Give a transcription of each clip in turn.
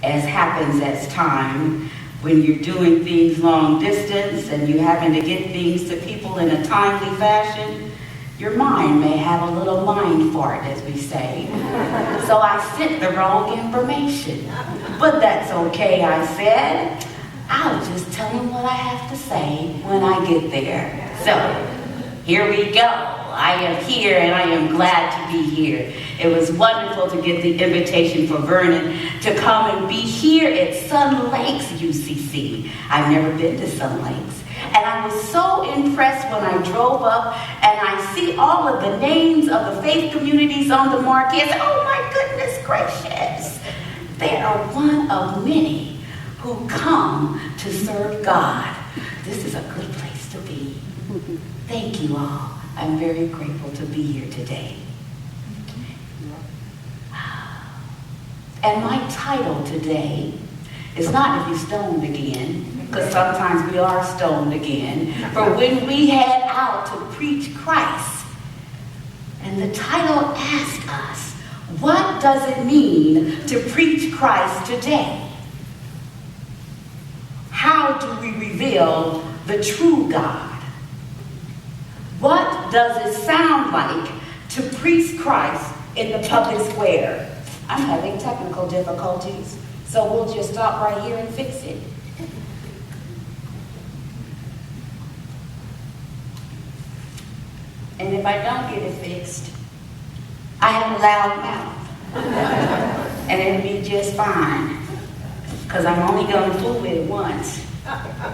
as happens as time, when you're doing things long distance and you're having to get things to people in a timely fashion, your mind may have a little mind fart, as we say. So I sent the wrong information. But that's okay, I said. I'll just tell them what I have to say when I get there. So, here we go. I am here and I am glad to be here. It was wonderful to get the invitation for Vernon to come and be here at Sun Lakes UCC. I've never been to Sun Lakes. And I was so impressed when I drove up and I see all of the names of the faith communities on the marquee. I said, oh my goodness gracious. They are one of many who come to serve God. This is a good place to be. Thank you all. I'm very grateful to be here today. And my title today is not If You're Stoned Again, because sometimes we are stoned again, for when we head out to preach Christ. And the title asks us, what does it mean to preach Christ today? How do we reveal the true God? What does it sound like to preach Christ in the public square? I'm having technical difficulties, so we'll just stop right here and fix it. And if I don't get it fixed, I have a loud mouth. And it'll be just fine. Because I'm only going to fool with it once.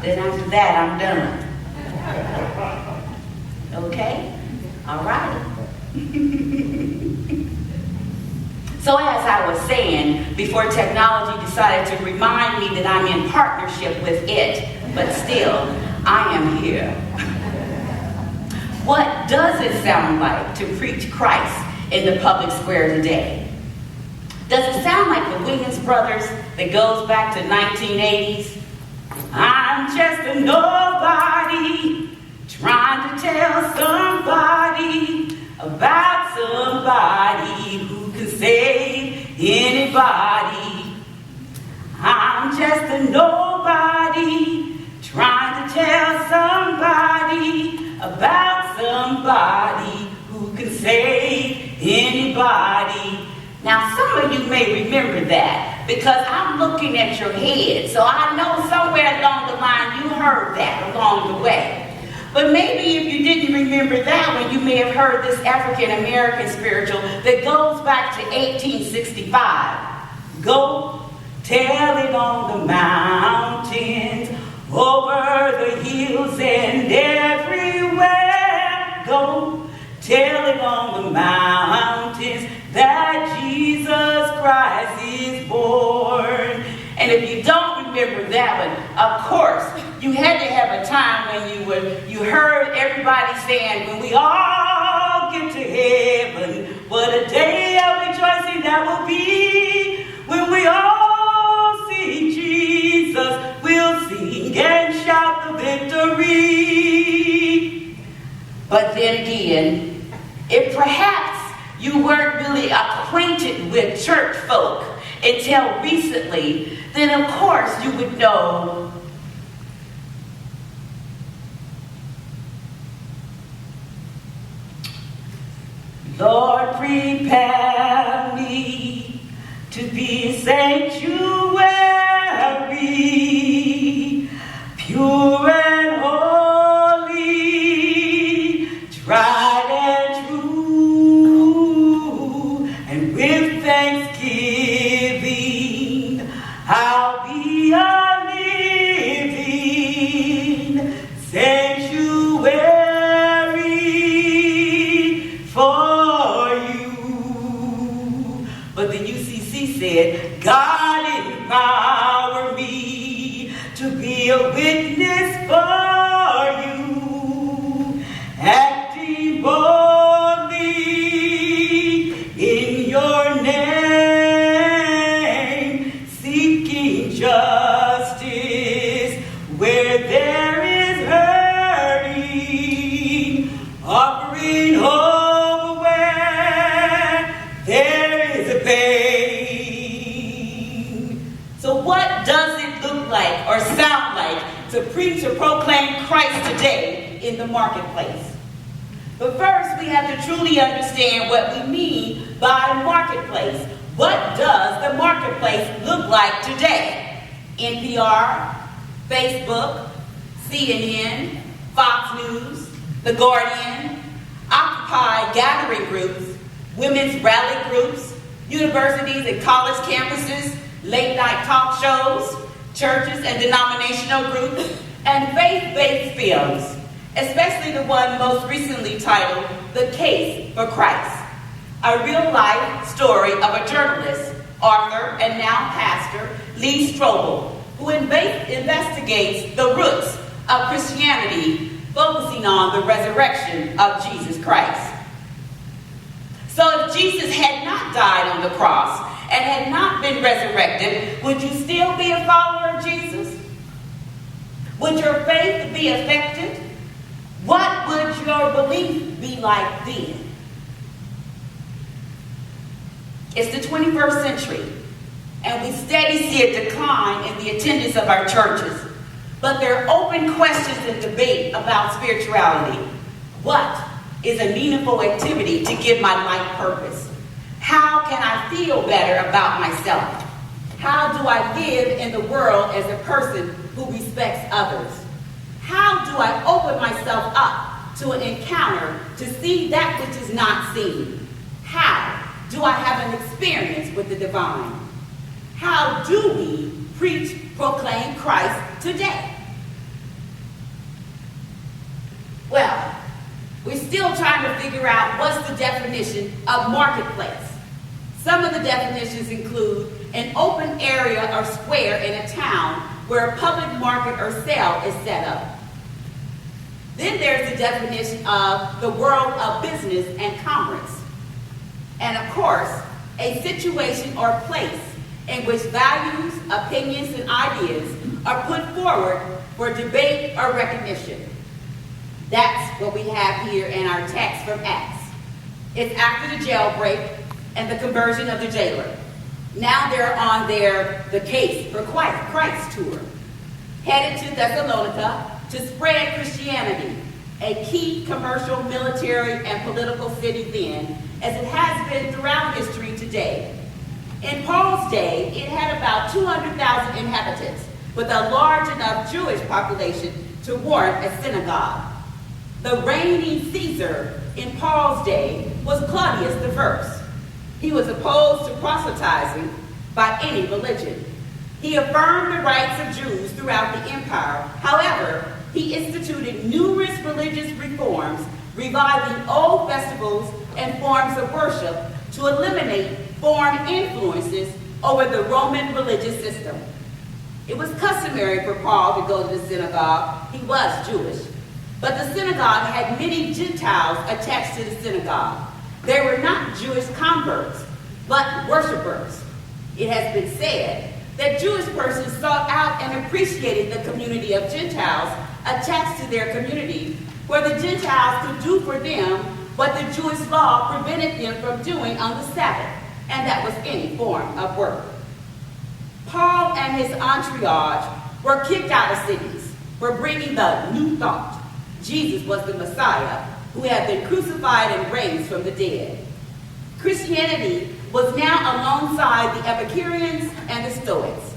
Then after that, I'm done. Okay? All right. So as I was saying, before technology decided to remind me that I'm in partnership with it, but still, I am here. What does it sound like to preach Christ in the public square today? Does it sound like the Williams Brothers that goes back to 1980s? I'm just a nobody trying to tell somebody about somebody who can save anybody. I'm just a nobody trying to tell somebody about somebody who can save anybody. Now, some of you may remember that because I'm looking at your head, so I know somewhere along the line you heard that along the way. But maybe if you didn't remember that one, you may have heard this African-American spiritual that goes back to 1865. Go tell it on the mountains, over the hills and everywhere. Go tell it on the mountains that Jesus Christ is born. And if you don't remember that one, of course, you had to have a time when you heard everybody saying, when we all get to heaven, what a day of rejoicing that will be. When we all see Jesus, we'll sing and shout the victory. But then again, if perhaps you weren't really acquainted with church folk until recently, then of course you would know Lord, prepare me to be a sanctuary, pure and holy, tried and true, and with thanksgiving I'll be a living sanctuary for you. But the UCC said, God empower me to be a witness for you, acting boldly in your name, seeking justice where there is hurting, offering hope where there is a pain. So what does it look like or sound like to preach or proclaim Christ today in the marketplace? But first, we have to truly understand what we mean by marketplace. What does the marketplace look like today? NPR, Facebook, CNN, Fox News, The Guardian, Occupy gathering groups, women's rally groups, universities and college campuses, late-night talk shows, churches and denominational groups, and faith-based films, especially the one most recently titled The Case for Christ, a real-life story of a journalist, author, and now pastor, Lee Strobel, who investigates the roots of Christianity, focusing on the resurrection of Jesus Christ. So if Jesus had not died on the cross and had not been resurrected, would you still be a follower of Jesus? Would your faith be affected? What would your belief be like then? It's the 21st century, and we steadily see a decline in the attendance of our churches. But there are open questions and debate about spirituality. What is a meaningful activity to give my life purpose? How can I feel better about myself? How do I live in the world as a person who respects others? How do I open myself up to an encounter to see that which is not seen? How do I have an experience with the divine? How do we preach, proclaim Christ today? Well, we're still trying to figure out what's the definition of marketplace. Some of the definitions include an open area or square in a town where a public market or sale is set up. Then there's the definition of the world of business and commerce. And of course, a situation or place in which values, opinions, and ideas are put forward for debate or recognition. That's what we have here in our text from Acts. It's after the jailbreak and the conversion of the jailer. Now they're on The Case for Christ tour, headed to Thessalonica to spread Christianity, a key commercial, military, and political city then, as it has been throughout history today. In Paul's day, it had about 200,000 inhabitants, with a large enough Jewish population to warrant a synagogue. The reigning Caesar in Paul's day was Claudius I. He was opposed to proselytizing by any religion. He affirmed the rights of Jews throughout the empire. However, he instituted numerous religious reforms, reviving old festivals and forms of worship to eliminate foreign influences over the Roman religious system. It was customary for Paul to go to the synagogue. He was Jewish. But the synagogue had many Gentiles attached to the synagogue. They were not Jewish converts, but worshipers. It has been said that Jewish persons sought out and appreciated the community of Gentiles attached to their community, where the Gentiles could do for them what the Jewish law prevented them from doing on the Sabbath, and that was any form of work. Paul and his entourage were kicked out of cities for bringing the new thought. Jesus was the Messiah who had been crucified and raised from the dead. Christianity was now alongside the Epicureans and the Stoics.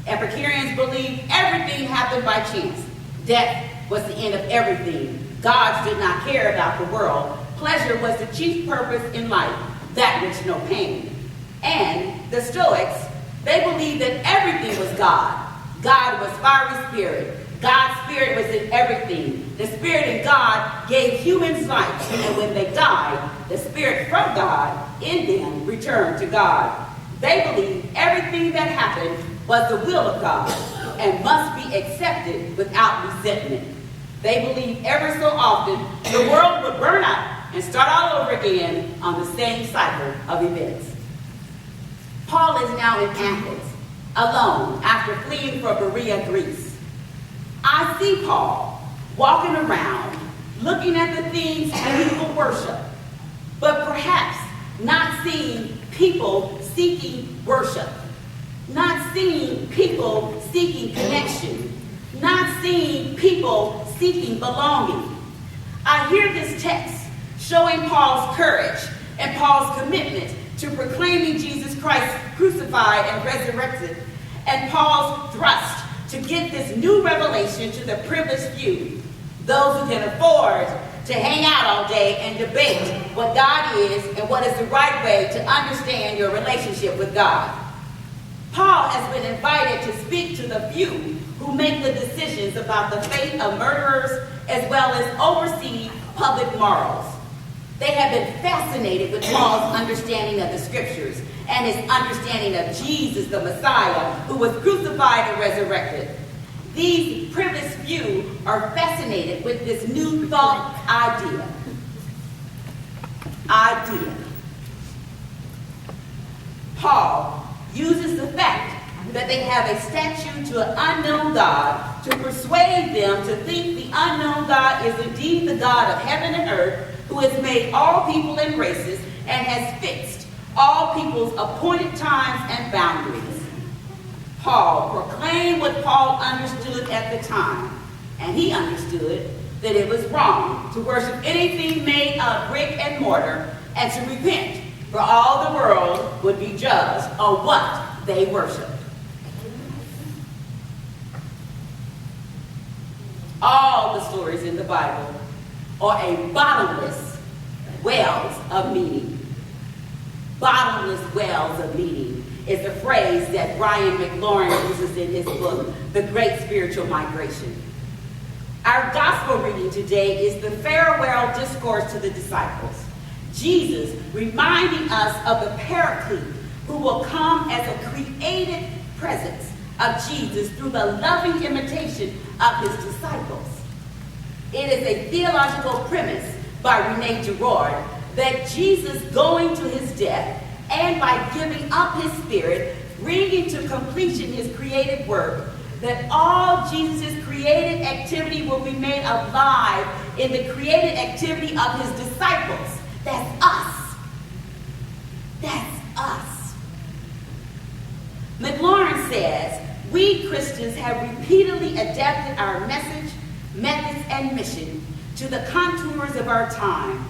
Epicureans believed everything happened by chance. Death was the end of everything. Gods did not care about the world. Pleasure was the chief purpose in life, that which no pain. And the Stoics, they believed that everything was God. God was fiery spirit. God's spirit was in everything. The spirit in God gave humans life, and when they died, the spirit from God in them returned to God. They believed everything that happened was the will of God and must be accepted without resentment. They believed ever so often the world would burn out and start all over again on the same cycle of events. Paul is now in Athens, alone after fleeing from Berea, Greece. I see Paul walking around, looking at the things people worship, but perhaps not seeing people seeking worship. not seeing people seeking connection, not seeing people seeking belonging. I hear this text showing Paul's courage and Paul's commitment to proclaiming Jesus Christ crucified and resurrected, and Paul's thrust to get this new revelation to the privileged few, those who can afford to hang out all day and debate what God is and what is the right way to understand your relationship with God. Paul has been invited to speak to the few who make the decisions about the fate of murderers as well as oversee public morals. They have been fascinated with Paul's understanding of the scriptures and his understanding of Jesus, the Messiah, who was crucified and resurrected. These privileged few are fascinated with this new thought idea. Paul uses the fact that they have a statue to an unknown God to persuade them to think the unknown God is indeed the God of heaven and earth, who has made all people and races and has fixed all people's appointed times and boundaries. Paul proclaimed what Paul understood at the time, and he understood that it was wrong to worship anything made of brick and mortar and to repent, for all the world would be judged on what they worshiped. All the stories in the Bible are a bottomless wells of meaning. Bottomless wells of meaning is a phrase that Brian McLaurin uses in his book, The Great Spiritual Migration. Our gospel reading today is the farewell discourse to the disciples. Jesus reminding us of the Paraclete who will come as a created presence of Jesus through the loving imitation of his disciples. It is a theological premise by Rene Girard that Jesus going to his death and by giving up his spirit, bringing to completion his created work, that all Jesus' created activity will be made alive in the created activity of his disciples. That's us. That's us. McLaurin says, we Christians have repeatedly adapted our message, methods, and mission to the contours of our time.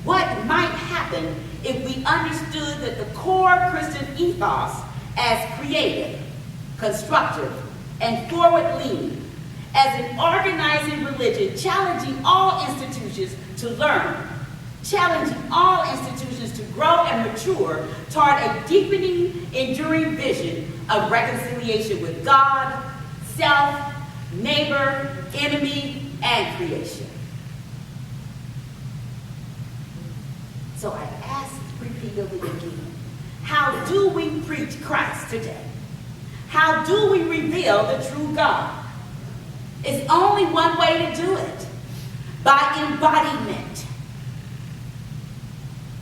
What might happen if we understood that the core Christian ethos as creative, constructive, and forward-leaning, as an organizing religion challenging all institutions to learn, challenging all institutions to grow and mature toward a deepening, enduring vision of reconciliation with God, self, neighbor, enemy, and creation. So I ask repeatedly again, how do we preach Christ today? How do we reveal the true God? It's only one way to do it, by embodiment.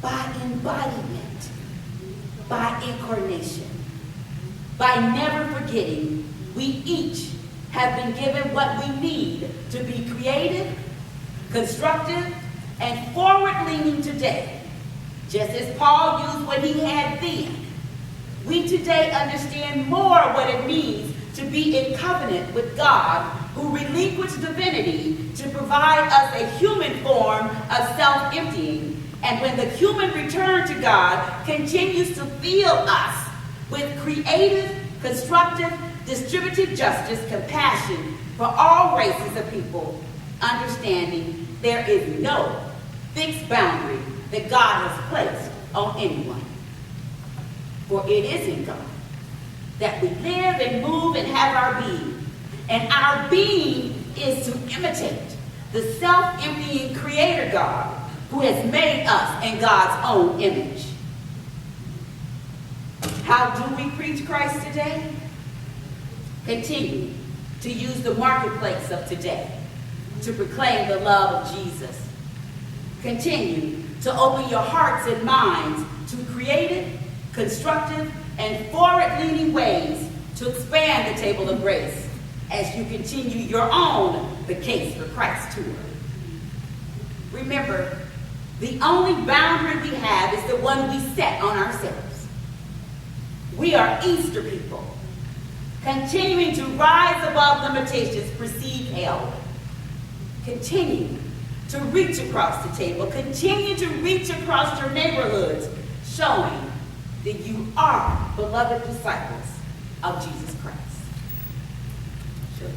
By embodiment, by incarnation, by never forgetting we each have been given what we need to be creative, constructive, and forward-leaning today. Just as Paul used what he had then, we today understand more what it means to be in covenant with God, who relinquished divinity to provide us a human form of self-emptying, and when the human return to God continues to fill us with creative, constructive, distributive justice, compassion for all races of people, understanding there is no fixed boundary that God has placed on anyone. For it is in God that we live and move and have our being. And our being is to imitate the self-emptying creator God who has made us in God's own image. How do we preach Christ today? Continue to use the marketplace of today to proclaim the love of Jesus. Continue to open your hearts and minds to creative, constructive, and forward-leaning ways to expand the table of grace as you continue your own The Case for Christ tour. Remember, the only boundary we have is the one we set on ourselves. We are Easter people, continuing to rise above limitations, perceive hell. Continue to reach across the table. Continue to reach across your neighborhoods, showing that you are beloved disciples of Jesus Christ. Sure.